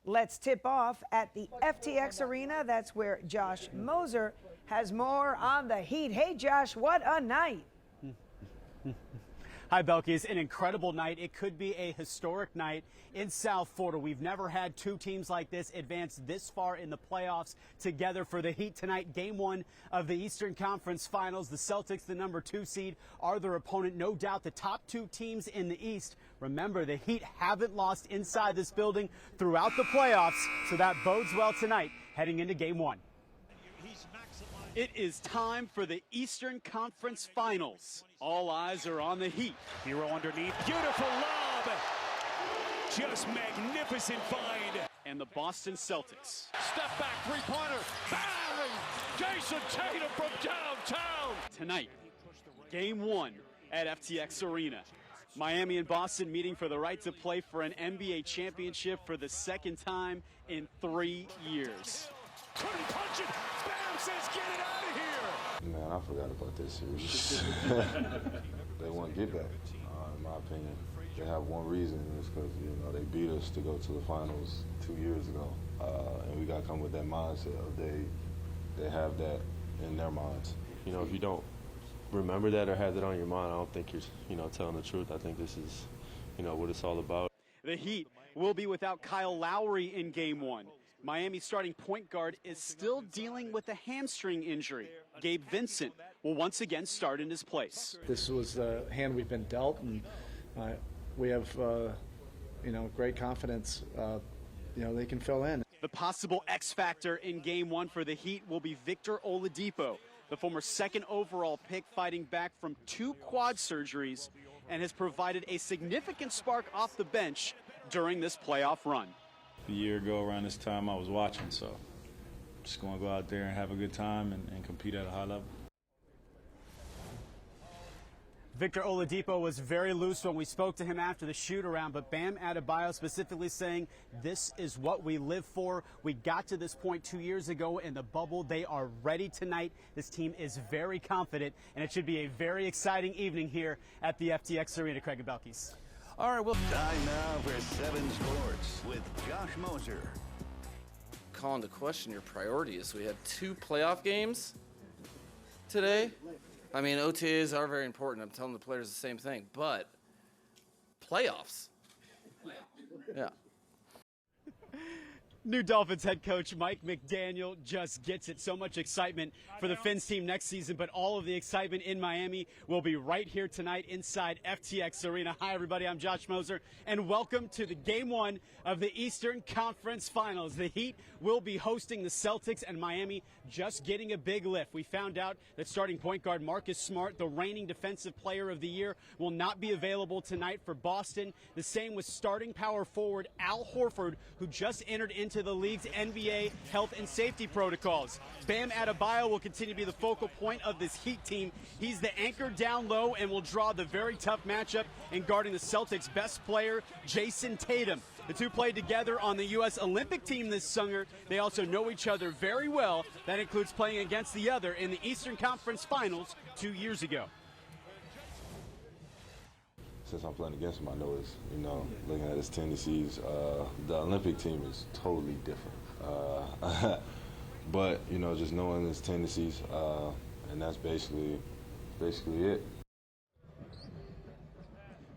Let's tip off at the FTX Arena. That's where Josh Moser has more on the Heat. Hey, Josh, what a night. Hi, Belkis. An incredible night. It could be a historic night in South Florida. We've never had two teams like this advance this far in the playoffs together for the Heat tonight. Game one of the Eastern Conference Finals. The Celtics, the number 2 seed, are their opponent. No doubt the top 2 teams in the East. Remember, the Heat haven't lost inside this building throughout the playoffs, so that bodes well tonight heading into game one. It is time for the Eastern Conference Finals. All eyes are on the Heat. Hero underneath. Beautiful lob. Just magnificent find. And the Boston Celtics. Step back three-pointer. Bang! Jason Tatum from downtown. Tonight, game one at FTX Arena. Miami and Boston meeting for the right to play for an NBA championship for the second time in 3 years. Couldn't punch it. Bam says, get it out of here. Man, I forgot about this series. They won't get back, in my opinion. They have one reason, and it's because, they beat us to go to the finals 2 years ago. And we got to come with that mindset of they have that in their minds. If you don't remember that or have that on your mind, I don't think you're, telling the truth. I think this is, what it's all about. The Heat will be without Kyle Lowry in game one. Miami's starting point guard is still dealing with a hamstring injury. Gabe Vincent will once again start in his place. This was the hand we've been dealt, and we have, great confidence. They can fill in. The possible X factor in game one for the Heat will be Victor Oladipo, the former second overall pick, fighting back from 2 quad surgeries and has provided a significant spark off the bench during this playoff run. A year ago around this time I was watching, so just going to go out there and have a good time and compete at a high level. Victor Oladipo was very loose when we spoke to him after the shoot-around, but Bam Adebayo specifically saying, this is what we live for. We got to this point 2 years ago in the bubble. They are ready tonight. This team is very confident, and it should be a very exciting evening here at the FTX Arena. Craig and Belkis. All right, well, time now for 7 Sports with Josh Moser. Calling to question your priorities. We had 2 playoff games today. I mean, OTAs are very important. I'm telling the players the same thing. But playoffs. Yeah. New Dolphins head coach Mike McDaniel just gets it. So much excitement for the Fins team next season, but all of the excitement in Miami will be right here tonight inside FTX Arena. Hi, everybody. I'm Josh Moser, and welcome to the game one of the Eastern Conference Finals. The Heat will be hosting the Celtics, and Miami just getting a big lift. We found out that starting point guard Marcus Smart, the reigning defensive player of the year, will not be available tonight for Boston. The same with starting power forward Al Horford, who just entered into the league's NBA health and safety protocols. Bam Adebayo will continue to be the focal point of this Heat team. He's the anchor down low and will draw the very tough matchup in guarding the Celtics' best player, Jason Tatum. The two played together on the U.S. Olympic team this summer. They also know each other very well. That includes playing against the other in the Eastern Conference Finals 2 years ago. Since I'm playing against him, I know it's, looking at his tendencies, the Olympic team is totally different. But, just knowing his tendencies, and that's basically it.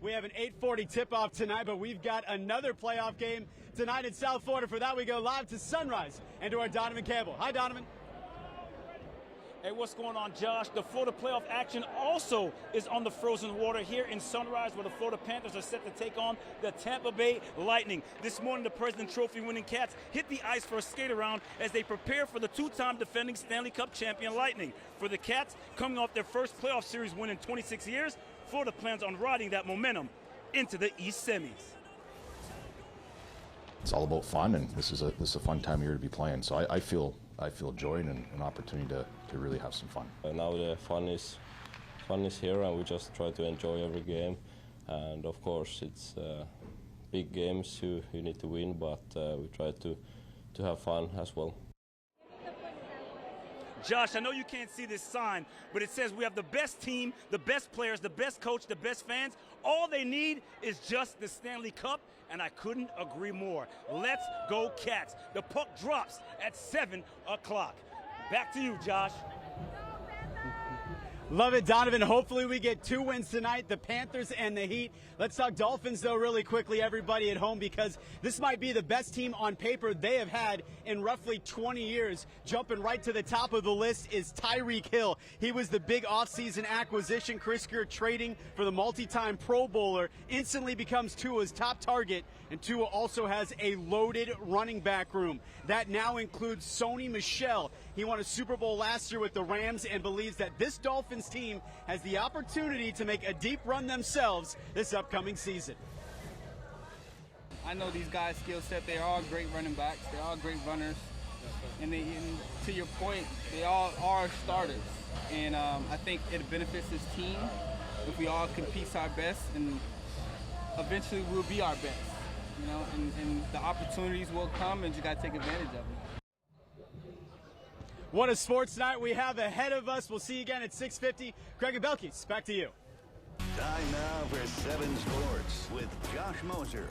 We have an 8:40 tip-off tonight, but we've got another playoff game tonight in South Florida. For that, we go live to Sunrise and to our Donovan Campbell. Hi, Donovan. Hey, what's going on, Josh? The Florida playoff action also is on the frozen water here in Sunrise, where the Florida Panthers are set to take on the Tampa Bay Lightning. This morning, the President Trophy winning Cats hit the ice for a skate-around as they prepare for the 2-time defending Stanley Cup champion Lightning. For the Cats, coming off their first playoff series win in 26 years, Florida plans on riding that momentum into the East semis. It's all about fun, and this is a fun time of year to be playing. So I feel joy and an opportunity to really have some fun. Now the fun is here, and we just try to enjoy every game. And of course, it's big games you need to win, but we try to have fun as well. Josh, I know you can't see this sign, but it says we have the best team, the best players, the best coach, the best fans, All they need is just the Stanley Cup, and I couldn't agree more. Let's go Cats. The puck drops at 7 o'clock. Back to you, Josh. Love it, Donovan. Hopefully we get 2 wins tonight, the Panthers and the Heat. Let's talk Dolphins, though, really quickly, everybody at home, because this might be the best team on paper they have had in roughly 20 years. Jumping right to the top of the list is Tyreek Hill. He was the big offseason acquisition. Chris Greer trading for the multi-time Pro Bowler instantly becomes Tua's top target, and Tua also has a loaded running back room. That now includes Sony Michel. He won a Super Bowl last year with the Rams and believes that this Dolphins team has the opportunity to make a deep run themselves this upcoming season. I know these guys' skill set. They're all great running backs. They're all great runners. And to your point, they all are starters. And I think it benefits this team if we all compete our best, and eventually we'll be our best. You know, and the opportunities will come, and you got to take advantage of them. What a sports night we have ahead of us. We'll see you again at 6:50. Craig and Belkis, back to you. Time now for 7 Sports with Josh Moser.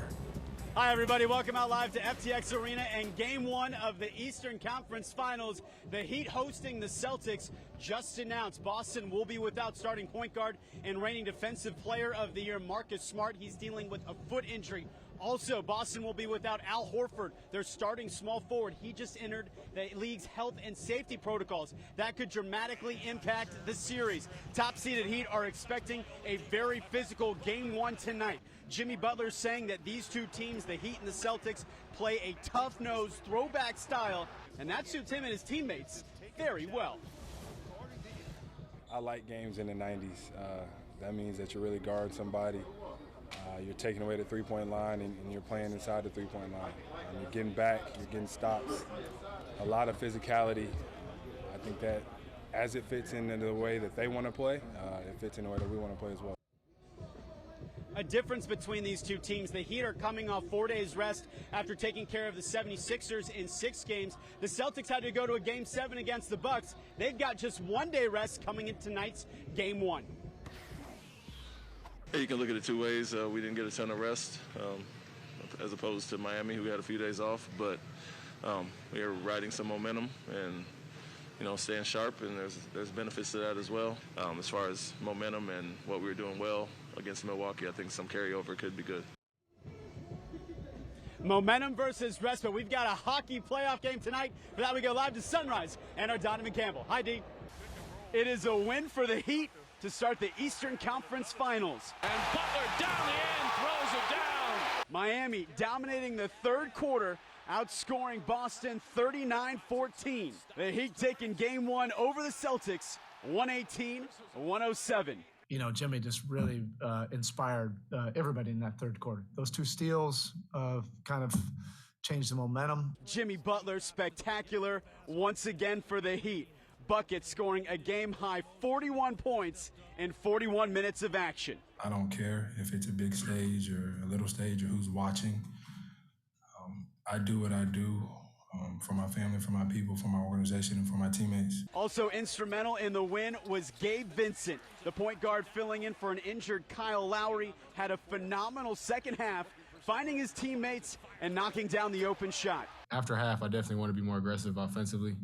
Hi, everybody. Welcome out live to FTX Arena and Game 1 of the Eastern Conference Finals. The Heat hosting the Celtics just announced Boston will be without starting point guard and reigning Defensive Player of the Year Marcus Smart. He's dealing with a foot injury. Also, Boston will be without Al Horford, their starting small forward. He just entered the league's health and safety protocols. That could dramatically impact the series. Top-seeded Heat are expecting a very physical Game 1 tonight. Jimmy Butler saying that these two teams, the Heat and the Celtics, play a tough-nosed throwback style, and that suits him and his teammates very well. I like games in the 90s. That means that you really guard somebody. You're taking away the three-point line, and you're playing inside the three-point line. You're getting back, you're getting stops, a lot of physicality. I think that as it fits into the way that they want to play, it fits in the way that we want to play as well. A difference between these two teams. The Heat are coming off 4 days rest after taking care of the 76ers in 6 games. The Celtics had to go to a Game 7 against the Bucks. They've got just 1 day rest coming in tonight's Game 1. You can look at it 2 ways. We didn't get a ton of rest as opposed to Miami, who had a few days off, but we are riding some momentum and, you know, staying sharp, and there's benefits to that as well. As far as momentum and what we were doing well against Milwaukee, I think some carryover could be good. Momentum versus rest, but we've got a hockey playoff game tonight. For that, we go live to Sunrise and our Donovan Campbell. Hi, D. It is a win for the Heat to start the Eastern Conference Finals. And Butler down the end, throws it down. Miami dominating the third quarter, outscoring Boston 39-14. The Heat taking Game 1 over the Celtics, 118-107. You know, Jimmy just really inspired everybody in that third quarter. Those 2 steals kind of changed the momentum. Jimmy Butler, spectacular once again for the Heat. Bucket scoring a game-high 41 points in 41 minutes of action. I don't care if it's a big stage or a little stage or who's watching. I do what I do for my family, for my people, for my organization, and for my teammates. Also instrumental in the win was Gabe Vincent. The point guard filling in for an injured Kyle Lowry had a phenomenal second half, finding his teammates and knocking down the open shot. After half, I definitely want to be more aggressive offensively.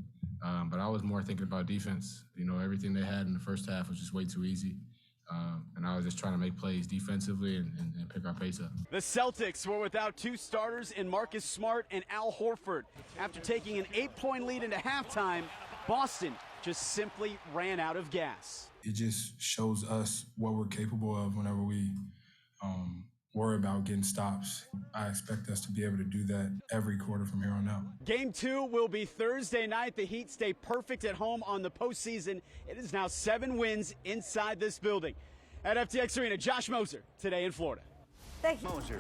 But I was more thinking about defense. You know, everything they had in the first half was just way too easy. And I was just trying to make plays defensively and pick our pace up. The Celtics were without 2 starters in Marcus Smart and Al Horford. After taking an 8-point lead into halftime, Boston just simply ran out of gas. It just shows us what we're capable of whenever we worry about getting stops. I expect us to be able to do that every quarter from here on out. Game 2 will be Thursday night. The Heat stay perfect at home on the postseason. It is now 7 wins inside this building. At FTX Arena, Josh Moser, today in Florida. Thank you. Moser.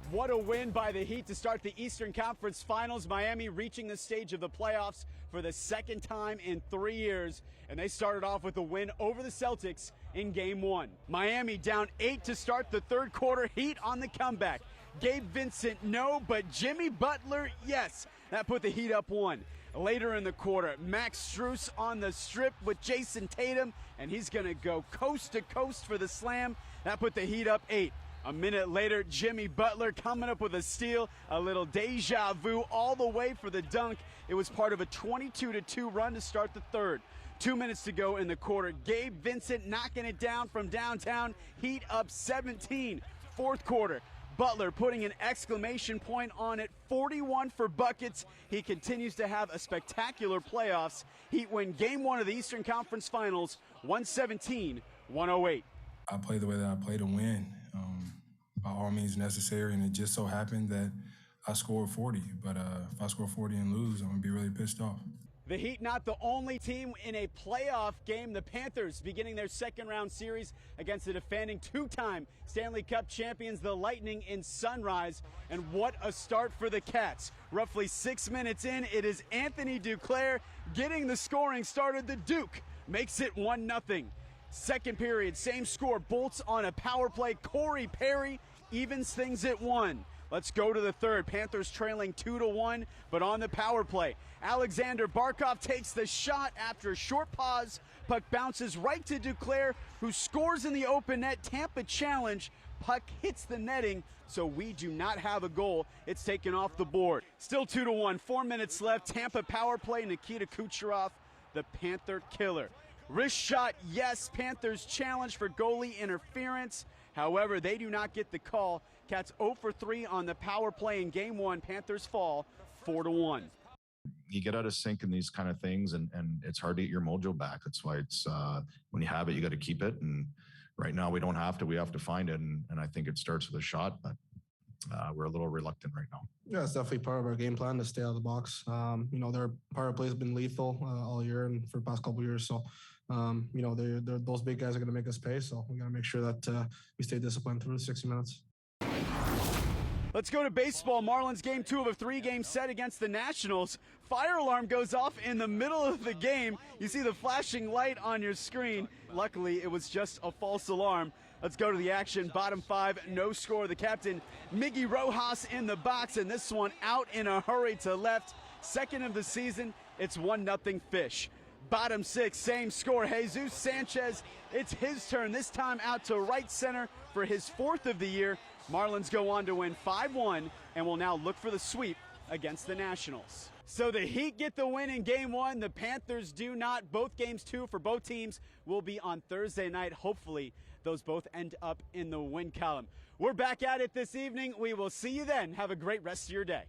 What a win by the Heat to start the Eastern Conference Finals. Miami reaching the stage of the playoffs for the second time in 3 years. And they started off with a win over the Celtics in Game 1. Miami down 8 to start the third quarter. Heat on the comeback. Gabe Vincent, no, but Jimmy Butler, yes. That put the Heat up 1. Later in the quarter, Max Strus on the strip with Jason Tatum, and he's going to go coast to coast for the slam. That put the Heat up 8. A minute later, Jimmy Butler coming up with a steal, a little deja vu all the way for the dunk. It was part of a 22-2 run to start the third. 2 minutes to go in the quarter. Gabe Vincent knocking it down from downtown. Heat up 17. Fourth quarter. Butler putting an exclamation point on it. 41 for buckets. He continues to have a spectacular playoffs. Heat win game 1 of the Eastern Conference Finals, 117-108. I play the way that I play to win, by all means necessary, and it just so happened that I scored 40. But if I score 40 and lose, I'm going to be really pissed off. The Heat not the only team in a playoff game. The Panthers beginning their second-round series against the defending two-time Stanley Cup champions, the Lightning, in Sunrise. And what a start for the Cats. Roughly 6 minutes in, it is Anthony Duclair getting the scoring started. The Duke makes it 1-0. Second period, same score. Bolts on a power play. Corey Perry evens things at 1. Let's go to the third. Panthers trailing 2-1, but on the power play. Alexander Barkov takes the shot after a short pause. Puck bounces right to Duclair, who scores in the open net. Tampa challenge. Puck hits the netting, so we do not have a goal. It's taken off the board. Still 2-1. 4 minutes left. Tampa power play. Nikita Kucherov, the Panther killer. Wrist shot, yes. Panthers challenge for goalie interference. However, they do not get the call. Cats 0 for 3 on the power play in game 1. Panthers fall 4-1. You get out of sync in these kind of things, and it's hard to get your mojo back. That's why it's when you have it, you got to keep it. And right now we don't have to. We have to find it, and I think it starts with a shot, but we're a little reluctant right now. Yeah, it's definitely part of our game plan to stay out of the box. Their power play has been lethal all year and for the past couple of years. So, they're those big guys are going to make us pay. So we got to make sure that we stay disciplined through the 60 minutes. Let's go to baseball. Marlins game 2 of a 3-game set against the Nationals. Fire alarm goes off in the middle of the game. You see the flashing light on your screen. Luckily, it was just a false alarm. Let's go to the action. Bottom 5, no score. The captain, Miggy Rojas, in the box, and this one out in a hurry to left. Second of the season, it's 1-0 Fish. Bottom 6, same score. Jesus Sanchez, it's his turn, this time out to right center for his 4th of the year. Marlins go on to win 5-1 and will now look for the sweep against the Nationals. So the Heat get the win in game 1. The Panthers do not. Both games 2 for both teams will be on Thursday night. Hopefully those both end up in the win column. We're back at it this evening. We will see you then. Have a great rest of your day.